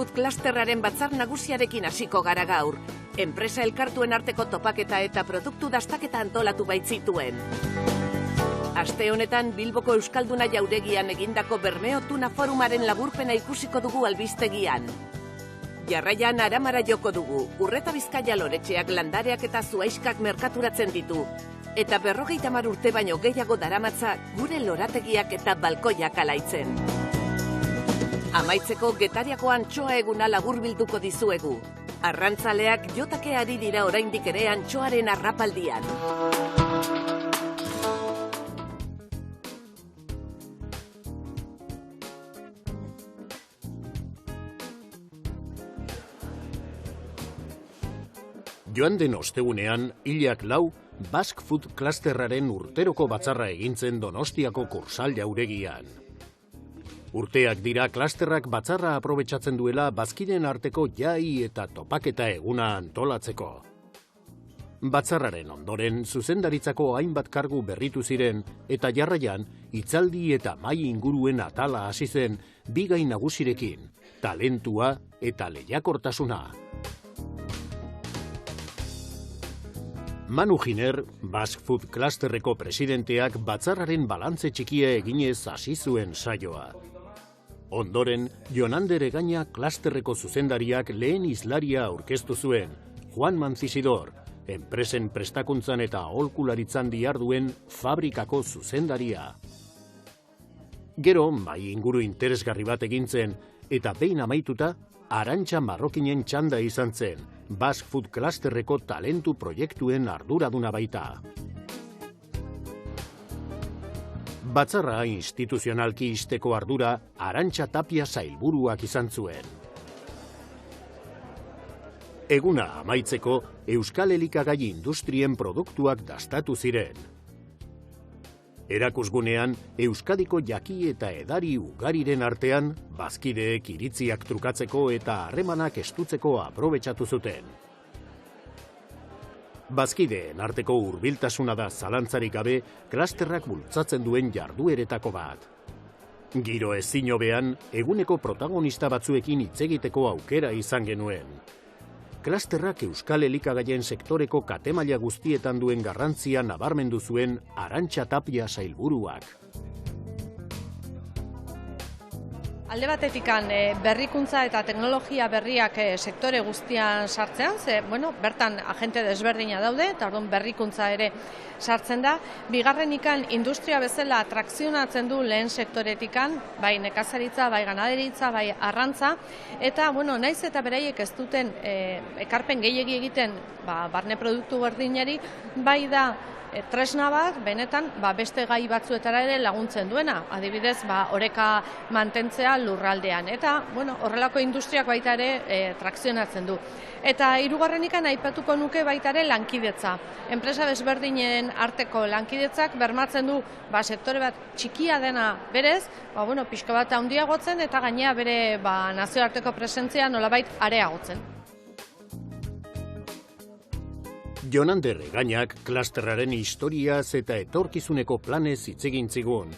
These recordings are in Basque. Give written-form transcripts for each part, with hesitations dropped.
Food Clusterraren batzar nagusiarekin hasiko gara gaur. Enpresa elkartuen arteko topaketa eta produktu dastaketa antolatu baitzituen. Aste honetan Bilboko Euskalduna jauregian egindako Bermeo Tuna Forumaren laburpena ikusiko dugu albistegian. Jarraian Aramara joko dugu, Urreta Bizkaia loretxeak landareak eta zuaiskak merkaturatzen ditu. Eta 50 urte baino gehiago daramatza gure lorategiak eta balkoiak alaitzen. Amaitzeko Getariako antxoa eguna laburbilduko dizuegu. Arrantzaleak jotake ari dira oraindik ere antxoaren arrapaldian. Joan den ostegunean, hilak 4, Basque Food Clusterraren urteroko batzarra egintzen Donostiako Kursal jauregian. Urteak dira klusterrak batzarra aprobetxatzen duela bazkideen arteko jai eta topaketa eguna antolatzeko. Batzarraren ondoren zuzendaritzako hainbat kargu berritu ziren eta jarraian hitzaldi eta mahai inguruen atala hasi zen bi gai nagusirekin, talentua eta lehiakortasuna. Manu Giner, Basque Food Clusterreko presidenteak batzarraren balantze txikia eginez hasi zuen saioa. Ondoren, Jonander Egaña klusterreko zuzendariak lehen islaria aurkeztu zuen, Juan Mancisidor, enpresen prestakuntzan eta aholkularitzan diharduen fabrikako zuzendaria. Gero, mai inguru interesgarri bat egin zen, eta behin amaituta, Arantxa Marrokinen txanda izan zen, Basque Food Clusterreko talentu proiektuen arduraduna baita. Batzarra instituzionalki izteko ardura Arantxa Tapia sailburuak izan zuen. Eguna amaitzeko Euskal Elikagai industrien produktuak dastatu ziren. Erakusgunean, Euskadiko jaki eta edari ugariren artean, bazkideek iritziak trukatzeko eta harremanak estutzeko aprobetxatu zuten. Bazkideen arteko hurbiltasuna da zalantzarik gabe klusterrak bultzatzen duen jardueretako bat. Giro ezin hobean, eguneko protagonista batzuekin hitz egiteko aukera izan genuen. Klusterrak Euskal Elikagaien sektoreko katemaila guztietan duen garrantzia nabarmendu zuen Arantxa Tapia sailburuak. Alde batetikan berrikuntza eta teknologia berriak sektore guztian sartzean, bertan agente desberdina daude, eta orduan berrikuntza ere sartzen da. Bigarrenikan industria bezala trakzionatzen du lehen sektoretikan, bai nekazaritza, bai ganaderitza, bai arrantza, eta naiz eta beraiek ez duten ekarpen gehiegi egiten barne produktu berdinari, bai da tresna bat, benetan, beste gai batzuetara ere laguntzen duena. Adibidez, oreka mantentzea lurraldean. Eta, horrelako industriak baita ere trakzionatzen du. Eta hirugarrenikan aipatuko nuke baita ere lankidetza. Enpresa desberdinen arteko lankidetzak bermatzen du sektore bat txikia dena berez, pixka bat handiagotzen eta gainea bere nazioarteko presentzia nolabait areagotzen. Jonander Egañak klusterraren historiaz eta etorkizuneko planez hitz egin zigun.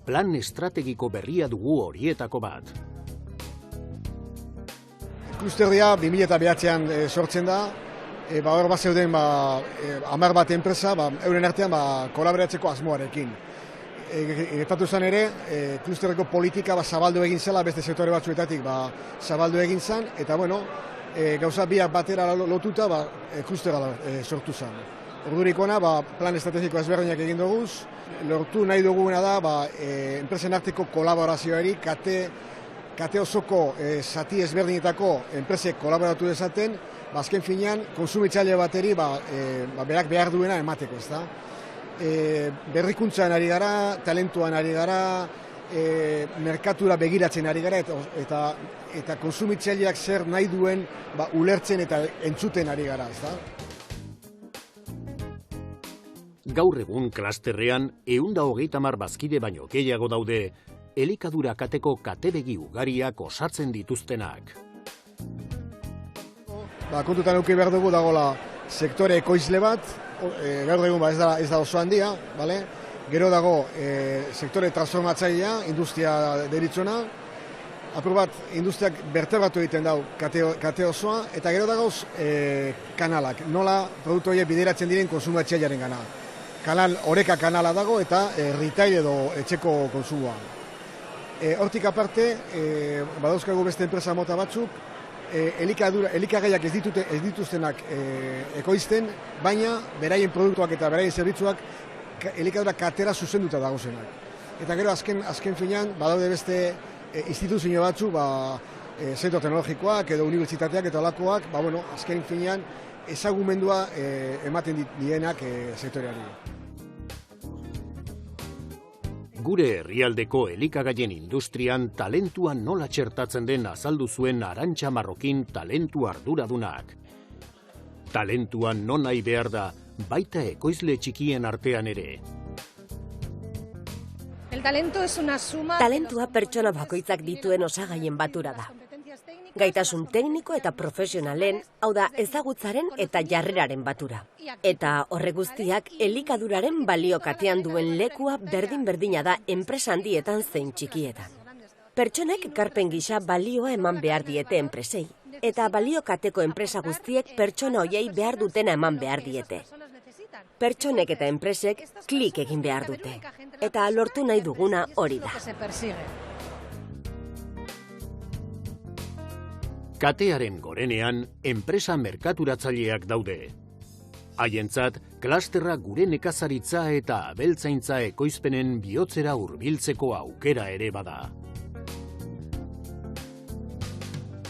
Plan estrategiko berria dugu horietako bat. Klusterria 2009an sortzen da. Hor bat zeuden 10 bat enpresa, euren artean kolaboratzeko asmoarekin. Gertatu zen ere, klusterreko politika zabaldu egin zela, beste sektore batzuetatik zabaldu egin zen, eta gauza biak batera lotuta klustera sortu zen. Ordurik ona, plan estrategiko ezberdinak egin duguz, lortu nahi duguna da enpresen arteko kolaborazioari, kate osoko zati ezberdinetako enpresek kolaboratu dezaten, azken finean konsumitzaile bateri berak behar duena emateko, ezta. Berrikuntzan ari gara, talentuan ari gara, merkatura begiratzen ari gara eta konsumitzaileak zer nahi duen ulertzen eta entzuten ari gara, ezta? Gaur egun klusterrean 130 bazkide baino gehiago daude, elikadura kateko katebegi ugariak osatzen dituztenak. Kontutan eduki behar dugu dagoela sektore ekoizle bat, gaur egun ez da oso handia, Gero dago sektore transformatzailea, industria deritzona, apur bat industriak bertebratu egiten dau kate osoa, eta gero dagoz kanalak, nola produktu horiek bideratzen diren konsumatzailaren gana. Kanal, oreka kanala dago eta retail edo etxeko konsumoa. Hortik aparte, badauzkagu beste enpresa mota batzuk, elikagaiak ez dituztenak ekoizten, baina beraien produktuak eta beraien zerbitzuak elikadura katera zuzenduta dagozenak. Eta gero azken finean, badaude beste instituzio batzu, zentro teknologikoak edo unibertsitateak eta olakoak, azken finean ezagumendua ematen dienak sektoreari. Gure herrialdeko elikagaien industrian talentua nola txertatzen den azaldu zuen Arantxa Marrokin talentu arduradunak. Talentua non nahi behar da, baita ekoizle txikien artean ere. Talentua pertsona bakoitzak dituen osagaien batura da. Gaitasun tekniko eta profesionalen, hau da ezagutzaren eta jarreraren batura. Eta horre guztiak elikaduraren baliokatean duen lekua berdin-berdina da enpresa handietan zein txikietan. Pertsonek ekarpen gisa balioa eman behar diete enpresei, eta baliokateko enpresa guztiek pertsona hoiei behar dutena eman behar diete. Pertsonek eta enpresek klik egin behar dute, eta lortu nahi duguna hori da. Katearen gorenean, enpresa merkaturatzaileak daude. Haientzat, klasterra gure nekazaritza eta abeltzaintza ekoizpenen bihotzera hurbiltzeko aukera ere bada.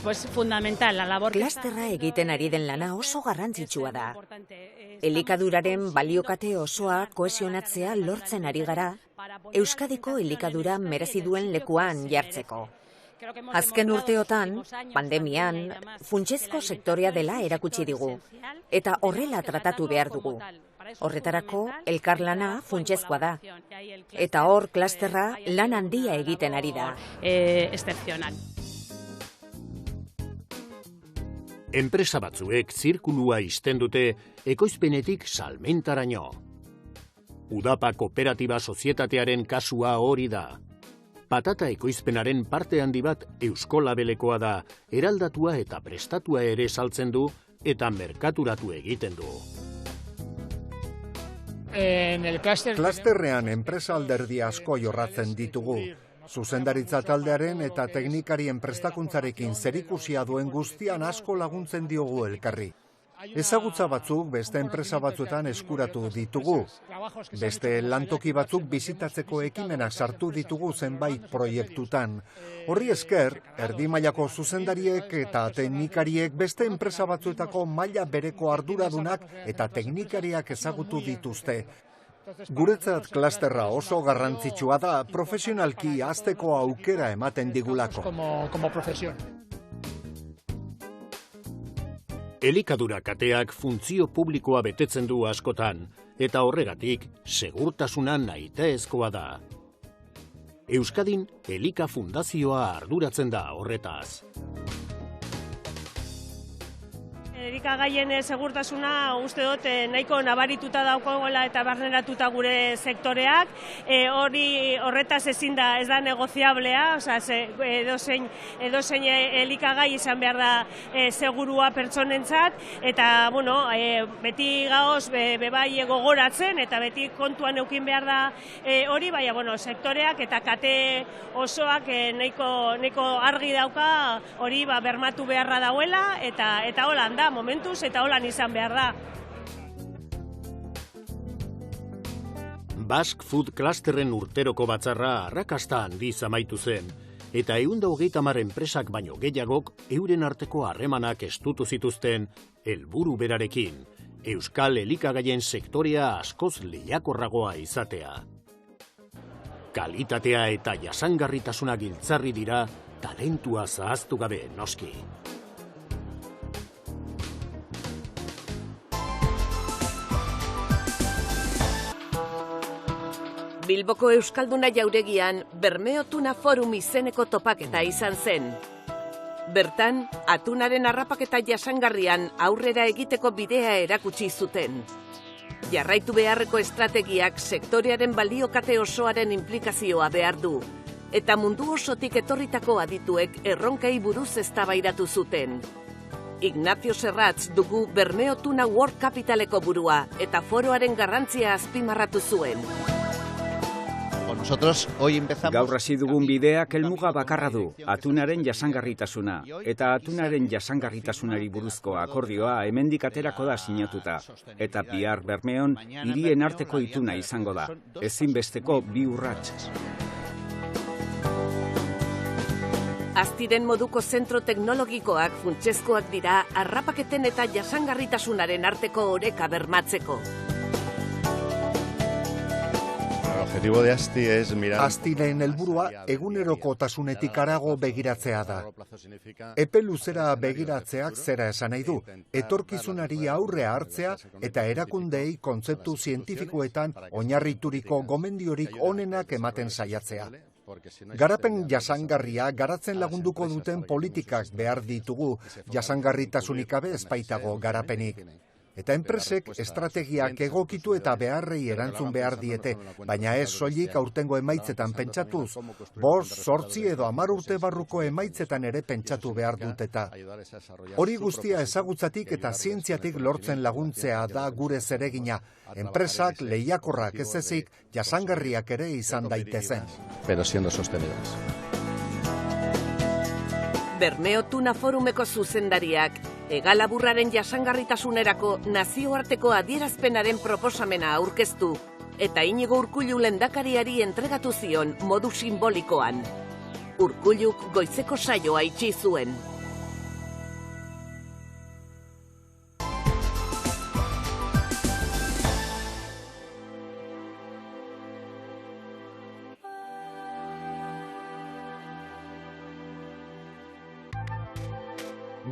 Klasterra egiten ari den lana oso garrantzitsua da. Elikaduraren baliokate osoa kohesionatzea lortzen ari gara, Euskadiko elikadura merezi duen lekuan jartzeko. Azken urteotan, pandemian, funtsezko sektorea dela erakutsi digu, eta horrela tratatu behar dugu. Horretarako, elkarlana funtsezkoa da. Eta hor, klasterra lan handia egiten ari da. Enpresa batzuek zirkulua ixten dute ekoizpenetik salmentaraino. Udapa Kooperatiba Sozietatearen kasua hori da. Patata ekoizpenaren parte handi bat Eusko Labelekoa da, eraldatua eta prestatua ere saltzen du eta merkaturatu egiten du. Klasterrean enpresa alderdi asko jorratzen ditugu. Zuzendaritza taldearen eta teknikarien prestakuntzarekin zerikusia duen guztian asko laguntzen diogu elkarri. Ezagutza batzuk beste enpresa batzuetan eskuratu ditugu. Beste lantoki batzuk bizitatzeko ekimenak sartu ditugu zenbait proiektutan. Horri esker, erdi mailako zuzendariek eta teknikariek beste enpresa batzuetako maila bereko arduradunak eta teknikariak ezagutu dituzte. Guretzat klasterra oso garrantzitsua da, profesionalki hazteko aukera ematen digulako. Elikadura kateak funtzio publikoa betetzen du askotan, eta horregatik segurtasuna nahitaezkoa da. Euskadin Elika Fundazioa arduratzen da horretaz. Elikagaien segurtasuna uste dut nahiko nabarituta daukagoela eta barneratuta gure sektoreak. Horretaz ez da negoziablea, edozein elikagai izan behar da segurua pertsonentzat, eta beti gaoz bebai gogoratzen eta beti kontuan eukin behar da hori, baina sektoreak eta kate osoak nahiko argi dauka hori bermatu beharra dauela, eta holan da momentuz eta holan izan behar da. Basque Food Clusterren urteroko batzarra arrakasta handiz amaitu zen, eta 130 enpresak baino gehiagok euren arteko harremanak estutu zituzten helburu berarekin, euskal elikagaien sektorea askoz lehiakorragoa izatea. Kalitatea eta jasangarritasuna giltzarri dira, talentua zahaztu gabe noski. Bilboko Euskalduna jauregian Bermeo Tuna Forum izeneko topaketa izan zen. Bertan, atunaren harrapaketa jasangarrian aurrera egiteko bidea erakutsi zuten. Jarraitu beharreko estrategiak sektorearen baliokate osoaren inplikazioa behar du. eta mundu osotik etorritako adituek erronkei buruz eztabaidatu zuten. Ignacio Serratz dugu Bermeo Tuna World Capitaleko burua eta foroaren garrantzia azpimarratu zuen. Gaur hasi dugun bideak helmuga bakarra du, atunaren jasangarritasuna. Eta atunaren jasangarritasunari buruzko akordioa hemendik aterako da sinatuta. Eta bihar Bermeon hirien arteko ituna izango da. Ezinbesteko bi urrats. Aztiren moduko zentro teknologikoak funtsezkoak dira harrapaketen eta jasangarritasunaren arteko oreka bermatzeko. Astiren helburua egunerokotasunetik harago begiratzea da. Epe luzera begiratzeak zera esan nahi du, etorkizunari aurrea hartzea eta erakundeei kontzeptu zientifikoetan oinarrituriko gomendiorik onenak ematen saiatzea. Garapen jasangarria garatzen lagunduko duten politikak behar ditugu, jasangarritasunik gabe ez baitago garapenik. Eta enpresek estrategiak egokitu eta beharrei erantzun behar diete, baina ez soilik aurtengo emaitzetan pentsatuz, 5, 8 edo 10 urte barruko emaitzetan ere pentsatu behar duteta. Hori guztia ezagutzatik eta zientziatik lortzen laguntzea da gure zeregina, enpresak lehiakorrak ez ezik jasangarriak ere izan daitezen. Pero siendo sostenidas. Bermeo Tuna Forumeko zuzendariak hegalaburraren jasangarritasunerako nazioarteko adierazpenaren proposamena aurkeztu eta Inigo Urkullu lehendakariari entregatu zion modu simbolikoan. Urkulluk goizeko saioa itxi zuen.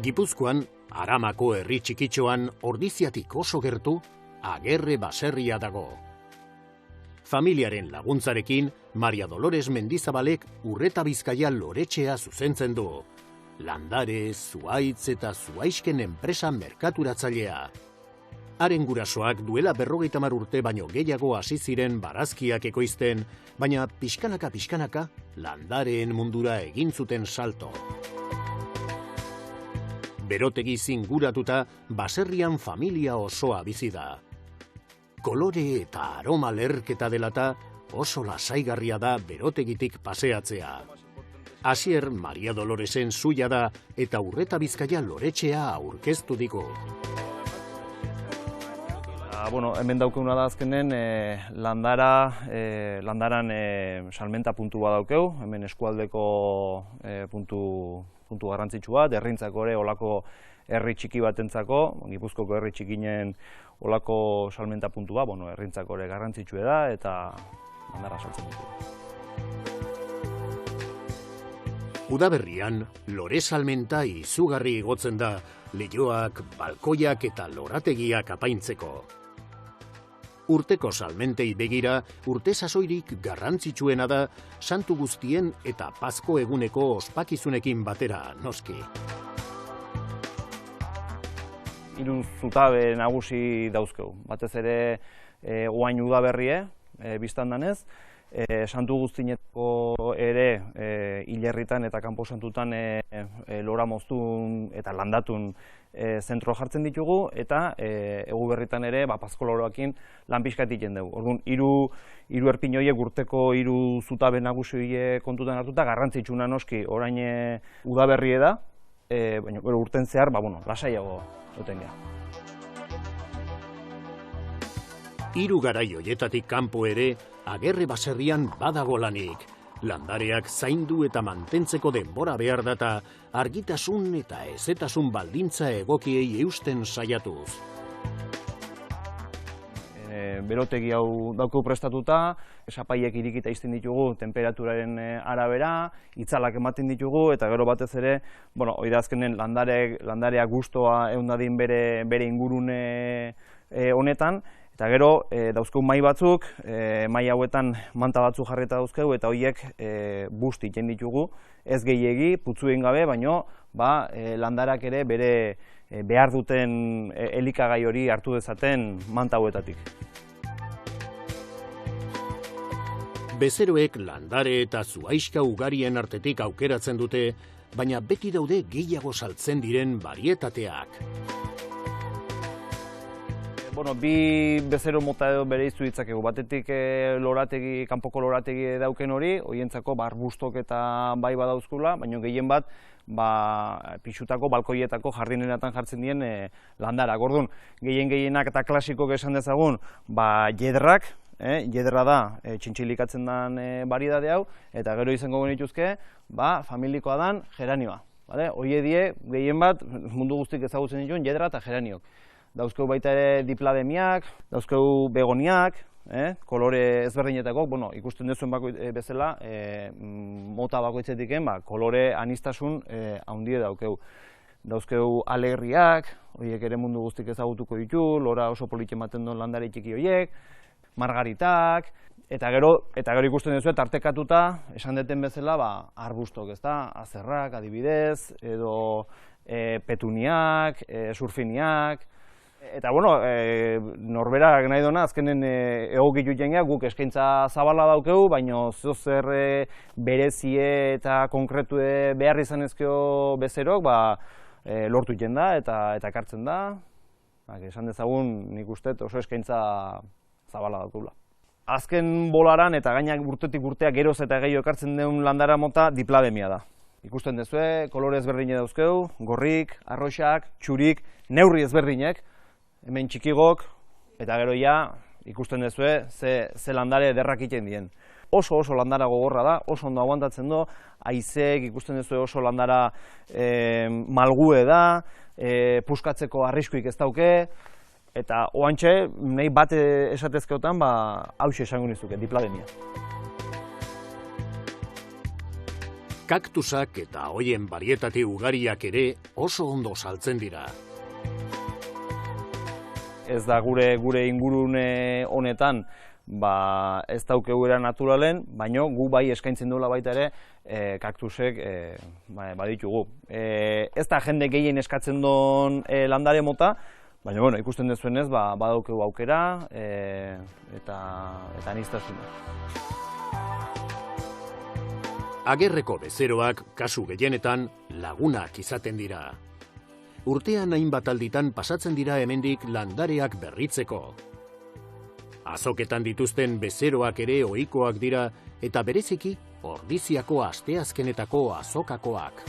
Gipuzkoan, Aramako herri txikitxoan ordiziatik oso gertu, Agerre baserria dago. Familiaren laguntzarekin, Maria Dolores Mendizabalek Urreta Bizkaia loretxea zuzentzen du. Landare, zuaitz eta zuaizken enpresa merkaturatzailea. Haren gurasoak duela 50 urte baino gehiago hasi ziren barazkiak ekoizten, baina pixkanaka landareen mundura egin zuten salto. Berotegi zinguratuta, baserrian familia osoa bizi da. Kolore eta aroma lerketa delata oso lasaigarria da berotegitik paseatzea. Asier Maria Doloresen zuia da eta Urreta Bizkaia loretxea aurkeztu digu. Hemen daukeguna da azkenen landaran salmenta puntua daukeu, hemen eskualdeko puntu garrantzitsua, derrintzako ere olako herri txiki batentzako, Gipuzkoko herri txikinen olako salmenta puntua, herrintzako ere garrantzitsua da eta landara saltzen ditu. Udaberrian, lore salmenta izugarri igotzen da, leihoak, balkoiak eta lorategiak apaintzeko. Urteko salmentei begira, urte sasoirik garrantzitsuena da santu guztien eta Pasko eguneko ospakizunekin batera, noski. 3 zutabe nagusi dauzkeu. Batez ere oain udaberrie, biztan danez, santu guztieneko ere hilerritan eta kanpo santutan lora moztun eta landatun zentro jartzen ditugu eta Eguberritan ere Pasko loroekin lan pixkat egiten dugu. Orduan, hiru erpin horiek urteko 3 zutabe nagusi horiek kontutan hartuta garrantzitsuna noski orain udaberrie da, baina urten zehar lasaiago duten gara. 3 garai horietatik kanpo ere, Agerre baserrian badago lanik. Landareak zaindu eta mantentzeko denbora behar data, argitasun eta ezetasun baldintza egokiei eusten saiatuz. Berotegi hau daukeu prestatuta, esapaiek irikita izten ditugu temperaturaren arabera, itzalak ematen ditugu, eta gero batez ere, hori da azkenen landareak gustoa eundadin bere ingurune honetan, eta gero dauzkeu mai batzuk, mai hauetan manta batzuk jarreta dauzkeu, eta horiek bust egiten ditugu, ez gehiegi, putzu egin gabe, baino landarak ere bere behar duten elikagai hori hartu dezaten manta hauetatik. Bezeroek landare eta zuaiska ugarien artetik aukeratzen dute, baina beti daude gehiago saltzen diren barietateak. Bi bezero mota edo bereizu ditzakegu. Batetik lorategi, kanpoko lorategi dauken hori, horientzako arbustok eta bai badauzkula, baina gehien bat pixutako, balkoietako jarrinenetan jartzen dien landarak. Orduan, gehienak eta klasikok esan dezagun, jedrak, jedra da txintxilikatzen den baridade hau, eta gero izango genituzke, familikoa dan geranioa. Hoie die, gehien bat, mundu guztik ezagutzen dituen, jedra eta geraniok. Dauzkeu baita ere diplademiak, dauzkeu begoniak, kolore ezberdinetako, ikusten duzuen bezala, mota bakoitzetiken, kolore anistasun handie daukeu. Dauzkeu alegriak, horiek ere mundu guztik ezagutuko ditu, lora oso politxe ematen duen landare txiki horiek, margaritak, eta gero ikusten duzu tartekatuta, esan deten bezala, arbustok, ezta, azerrak, adibidez, edo petuniak, surfiniak, eta, norberak nahi dona, azkenen egokitu jengeak guk eskaintza zabala daukegu, baina zer berezie eta konkretue behar izan ezkeo bezerok, lortu jenda eta ekartzen da. Esan dezagun nik uste oso eskaintza zabala daukegula. Azken bolaran eta gainak urtetik urteak geroz eta gehiago ekartzen duen landara mota diplademia da. Ikusten duzue, kolore ezberdine dauzkeu, gorrik, arroxak, txurik, neurri ezberdinek, hemen txikigok, eta gero ikusten duzue ze landare derrak iten dien. Oso landara gogorra da, oso ondo aguantatzen do, haizek ikusten duzue oso landara malgue da, puskatzeko arriskuik ez dauke, eta oantxe, nahi bat esatezkeotan, hauxe esango nizuke, diplademia. Kaktusak eta hoien barietate ugariak ere oso ondo saltzen dira. Ez da gure ingurune honetan ez daukegu era naturalen, baina gu bai eskaintzen duela baita ere kaktusek baditugu. Ez da jende gehien eskatzen duen landare mota, baina ikusten dezuenez badaukegu aukera eta aniztasuna. Agerreko bezeroak kasu gehienetan lagunak izaten dira. Urtean hainbat alditan pasatzen dira hemendik landareak berritzeko. Azoketan dituzten bezeroak ere ohikoak dira eta bereziki Ordiziako asteazkenetako azokakoak.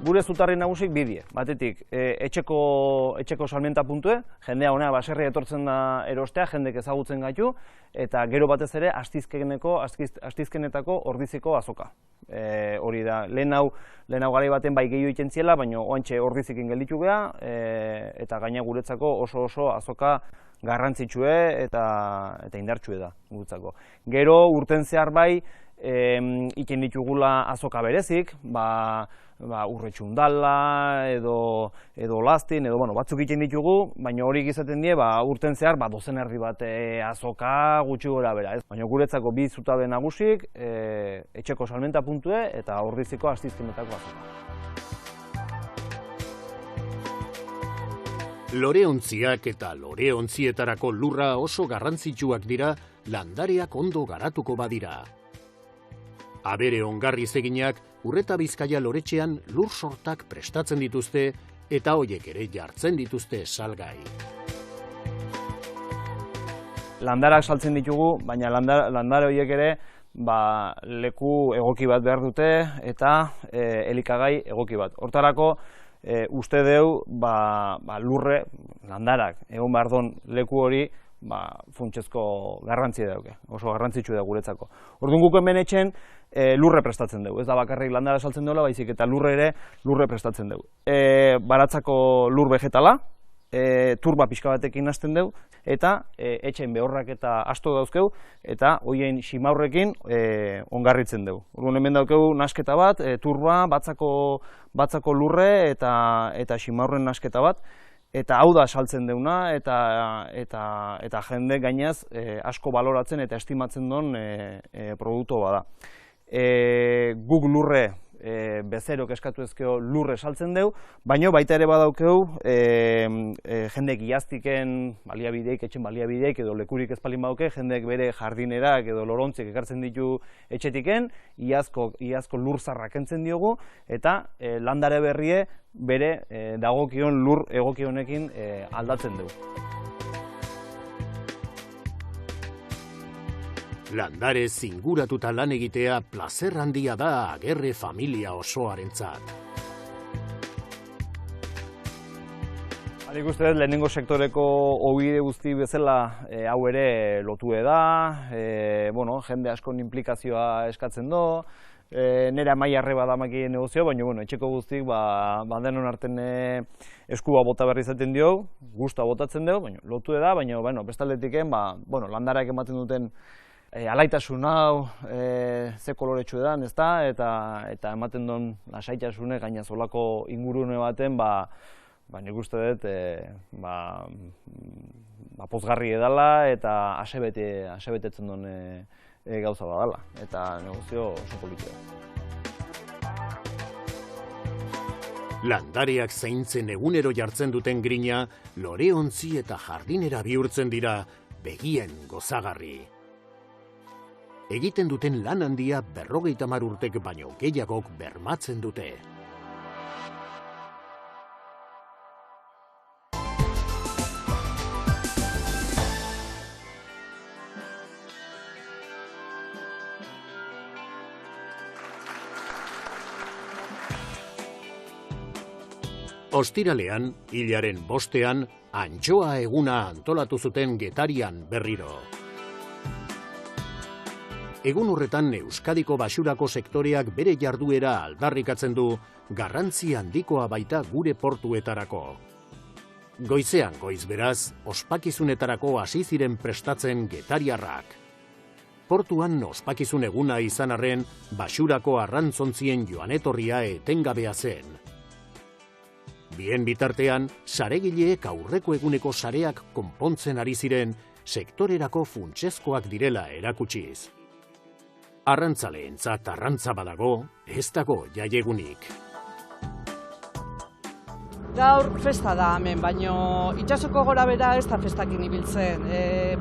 Gure zutarri nagusik bidie, batetik etxeko salmenta puntue, jendea honea baserria etortzen da erostea, jendek ezagutzen gaitu, eta gero batez ere astizkenetako Ordiziko azoka. Hori da, lehen hau garai baten bai gehiago iten ziela, baina oantxe Ordizikin gelditu geha, eta gaina guretzako oso azoka garrantzitsue eta indartsue da guretzako. Gero urten zehar bai, iten ditugula azoka berezik, urretxundala edo lastin, edo batzuk iten ditugu, baina horiek izaten die urten zehar dozen erdi bat azoka gutxi gora bera. Baina guretzako bi zutabe nagusik, etxeko salmenta puntue eta Ordiziko astizkenetako azoka. Loreontziak eta loreontzietarako lurra oso garrantzitsuak dira landareak ondo garatuko badira. Abere ongarriz eginak Urreta Bizkaia loretxean lur sortak prestatzen dituzte eta hoiek ere jartzen dituzte salgai. Landarak saltzen ditugu, baina landare horiek ere leku egoki bat behar dute eta elikagai egoki bat. Hortarako uste deu lurre landarak egon behar don leku hori funtsezko garrantzia dauke, oso garrantzitsu da guretzako. Orduan guk hemen etxen lurre prestatzen dugu, ez da bakarrik landara saltzen duela, baizik eta lurre prestatzen dugu. Baratzako lur vegetala, turba pixka batekin hasten dugu, eta etxen behorrak eta asto dauzkeu, eta hoien simaurrekin ongarritzen dugu. Orduan hemen daukegu nasketa bat, turba, batzako lurre eta simaurren nasketa bat, eta hau da saltzen deuna, eta jende gainaz asko baloratzen eta estimatzen duen produktu bada. Guk lurre bezerok eskatu ezkeo lurre saltzen deu, baina baita ere badaukeu jendek iaztiken baliabideik, etxen baliabideik edo lekurik ez palin badauke, jendek bere jardinerak edo lorontzik ekartzen ditu etxetiken, iazko lur zarra kentzen diogu, eta landare berrie bere dagokion lur egokionekin aldatzen dugu. Landare zinguratuta lan egitea plazer handia da Agerre familia osoarentzat. Nik uste dut lehenengo sektoreko obide guzti bezala hau ere lotue da, jende askon implikazioa eskatzen do, nera maila arreba da maki negozio, baina etxeko guztik denon arten eskua bota berri izaten dio, guztua botatzen dio, baina lotue da, baina bestaldetiken landarak ematen duten alaitasun hau, ze koloretsu edan, eta ematen duen lasaitasune gaina zolako ingurune baten, nik uste dut pozgarri edala eta asebetetzen duen gauza badala, eta negozio oso politia. Landareak zaintzen egunero jartzen duten grina, loreontzi eta jardinera bihurtzen dira begien gozagarri. Egiten duten lan handia 50 urtek baino gehiagok bermatzen dute. Ostiralean, hilaren 5ean, antxoa eguna antolatu zuten Getarian berriro. Egun horretan Euskadiko basurako sektoreak bere jarduera aldarrikatzen du, garrantzi handikoa baita gure portuetarako. Goizean goiz beraz, ospakizunetarako hasi ziren prestatzen getariarrak. Portuan ospakizun eguna izan arren, basurako arrantzontzien joan etorria etengabea zen. Bien bitartean, saregileek aurreko eguneko sareak konpontzen ari ziren, sektorerako funtsezkoak direla erakutsiz. Arrantzaleentzat arrantza badago, ez dago jaiegunik. Gaur festa da hemen, baino itsasoko gorabehera ez da festakin ibiltzen.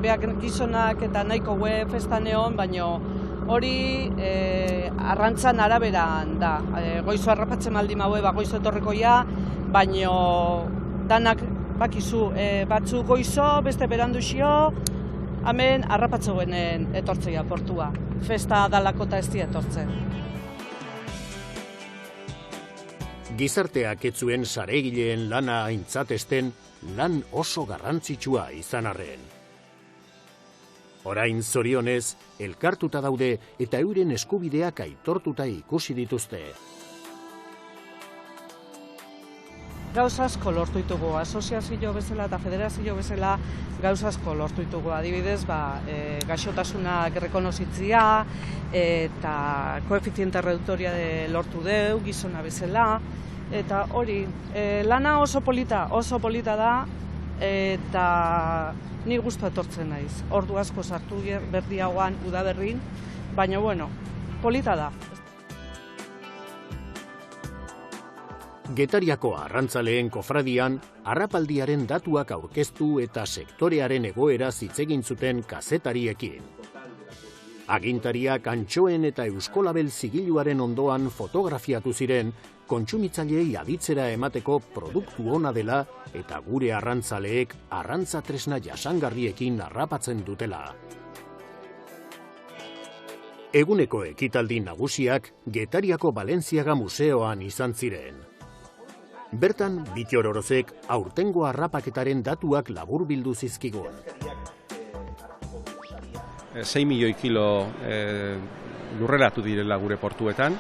Beak gizonak eta nahiko festan egon, baino hori arrantzan araberan da. Goizo harrapatzen baldin maue, goizo etorrekoia, baino danak bakizu, batzu goizo, beste beranduxio, hemen harrapatzeuen etortzea portua. Festa dalakota ez dira etortzen. Gizarteak ez zuen saregileen lana aintzatesten lan oso garrantzitsua izan arren. Orain zorionez, elkartuta daude eta euren eskubideak aitortuta ikusi dituzte. Gauza asko lortu ditugu, asoziazio bezala eta federazio bezala gauza asko lortu ditugu. Adibidez, gaixotasunak errekonozitzia eta koefiziente reduktoria lortu deu, gizona bezala. Eta hori, lana oso polita da eta ni gustu etortzen naiz. Ordu asko sartu berdiagoan udaberrin, baina polita da. Getariako arrantzaleen kofradian, harrapaldiaren datuak aurkeztu eta sektorearen egoera zitzegin zuten kazetariekin. Agintariak antxoen eta Euskolabel zigiluaren ondoan fotografiatu ziren, kontsumitzaileei aditzera emateko produktu ona dela eta gure arrantzaleek arrantza tresna jasangarriekin harrapatzen dutela. Eguneko ekitaldi nagusiak Getariako Balentziaga museoan izan ziren. Bertan, Bittor Orozek aurtengo harrapaketaren datuak laburbildu zizkigun. 6 milioi kilo lurreratu direla gure portuetan.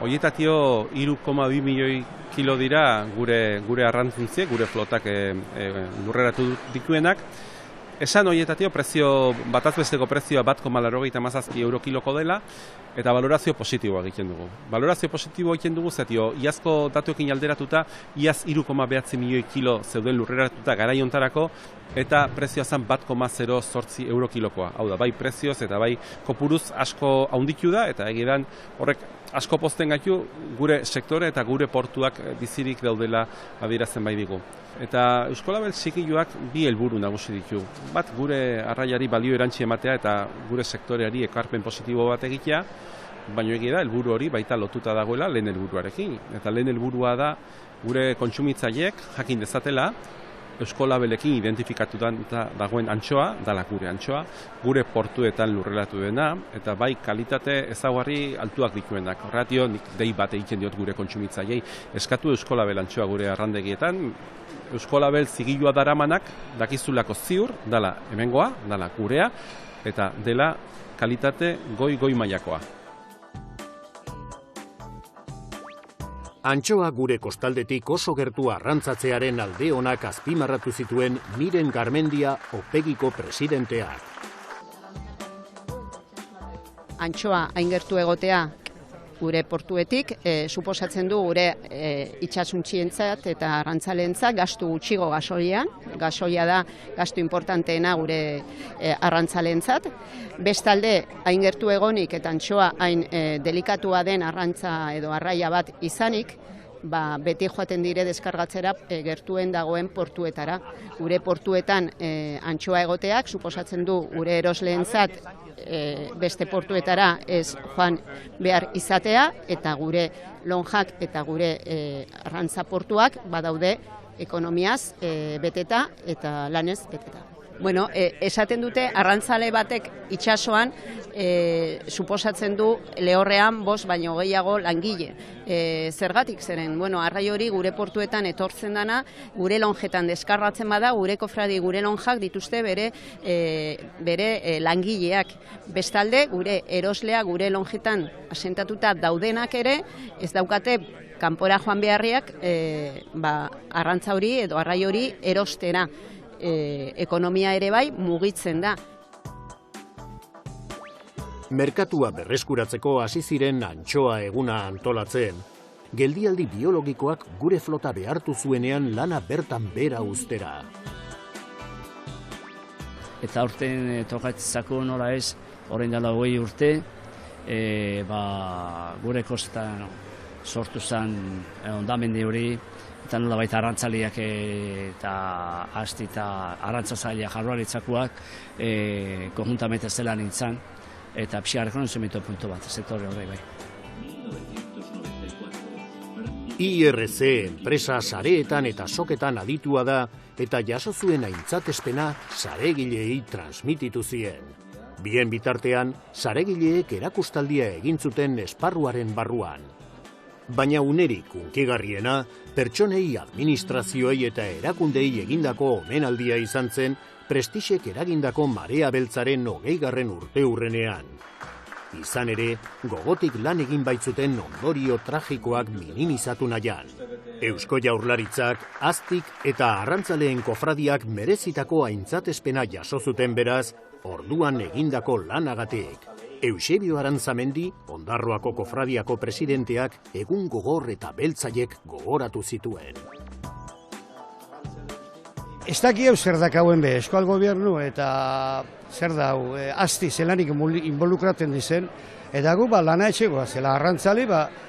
Hoietatio 3,2 milioi kilo dira gure arrantzuntziek, gure flotak lurreratu dituenak. Esan hoietatio batazbesteko prezioa 1,87 euro kiloko dela, eta valorazio positiboa egiten dugu. Valorazio positiboa egiten dugu, zatio, iazko datuekin alderatuta, iaz 3,9 milioi kilo zeuden lurreratuta garaiontarako, eta prezioa zen 1,08 euro kilokoa. Hau da, bai prezioz eta bai kopuruz asko haunditu da, eta egidan horrek asko pozten gaitu gure sektore eta gure portuak bizirik daudela adierazten bai digu. Eta Eusko Label zigiluak bi helburu nagusi ditu. Bat, gure arraiari balio erantzi ematea eta gure sektoreari ekarpen positibo bat egitea, baina egia da, helburu hori baita lotuta dagoela lehen helburuarekin. Eta lehen helburua da gure kontsumitzaileek jakin dezatela Eusko Labelekin identifikatu dagoen antxoa, dala gure antxoa, gure portuetan lurreratu dena, eta bai kalitate ezaugarri altuak dituenak. Horregatio, nik dei bat egiten diot gure kontsumitzaileei, eskatu Eusko Label antxoa gure arrandegietan, Eusko Label zigilua daramanak dakizulako ziur, dala hemengoa, dala gurea, eta dela kalitate goi mailakoa. Antxoa gure kostaldetik oso gertu arrantzatzearen alde onak azpimarratu zituen Miren Garmendia Opegiko presidenteak. Antxoa hain gertu egotea gure portuetik, suposatzen du gure itxasuntzientzat eta arrantzaleentzat gastu gutxigo gasoian. Gasoia da gastu importanteena gure arrantzaleentzat. Bestalde, hain gertu egonik eta antxoa hain delikatua den arrantza edo arraia bat izanik, beti joaten dire deskargatzera gertuen dagoen portuetara. Gure portuetan antxoa egoteak, suposatzen du gure erosleentzat beste portuetara ez joan behar izatea, eta gure lonjak eta gure arrantza portuak badaude ekonomiaz beteta eta lanez beteta. Bueno, esaten dute arrantzale batek itsasoan suposatzen du lehorrean 5 baino gehiago langile. Zergatik zeren, bueno, arrai hori gure portuetan etortzen dana, gure lonjetan deskarratzen bada, gure kofradi, gure lonjak dituzte bere langileak. Bestalde, gure eroslea, gure lonjetan asentatuta daudenak ere, ez daukate kanpora joan beharriak arrantza hori edo arrai hori erostera. Ekonomia ere bai mugitzen da. Merkatua berreskuratzeko hasi ziren antxoa eguna antolatzen. Geldialdi biologikoak gure flota behartu zuenean lana bertan bera uztera. Eta aurten tokatzako nola ez, orain dela 20 urte, gure kostetan sortu zen hondamendi hori, eta nola baita arrantzaliak eta asti eta arrantzazailea jarruaritzakoak konjuntamente zela nintzen, eta pixka rekonozimentu puntu bat, sektore horrei bai. IRC enpresa sareetan eta soketan aditua da, eta jaso zuen aintzatespena saregileei transmititu zien. Bien bitartean, saregileek erakustaldia egin zuten esparruaren barruan. Baina unerik hunkigarriena, pertsonei, administrazioei eta erakundei egindako omenaldia izan zen, Prestixek eragindako Marea Beltzaren 20. urteurrenean. Izan ere, gogotik lan egin baitzuten ondorio tragikoak minimizatu nahian. Eusko Jaurlaritzak, aztik eta arrantzaleen kofradiak merezitako aintzatespena jaso zuten beraz, orduan egindako lanagatik. Eusebio Arantzamendi, Ondarroako kofradiako presidenteak, egun gogor eta beltzaiek gogoratu zituen. Ez daki hau zer dakauen be, Euskal Gobernu eta zer da hau, asti zelanik involukraten dizen, eta gu lana etxegoa, zela arrantzali,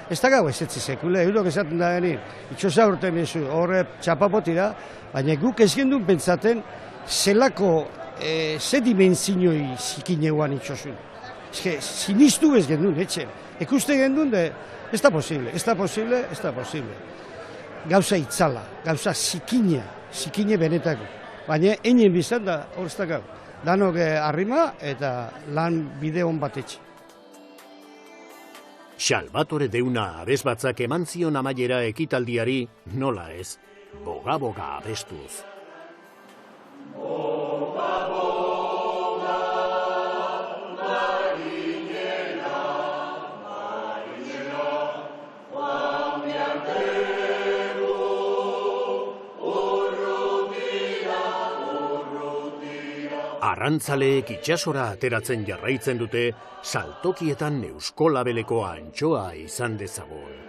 ez dakau ez etzi sekule, eurok esaten da denin, itxosa urte mezu, horre txapapoti da, baina guk ez gendun pentsaten zelako ze dimentsioi zikineguan itxosun. Sinistu ez gendun, etxen. Ekuste gendun, ez da posible, ez da posible, ez da posible. Gauza itzala, gauza zikine benetako. Baina einen bizan da hor ez dakau. Danok arrima eta lan bide hon bat etxe. Salvatore Deuna abesbatzak eman zion amaiera ekitaldiari, nola ez, boga-boga abestuz. Arrantzaleek itsasora ateratzen jarraitzen dute, saltokietan Eusko Labeleko antxoa izan dezagun.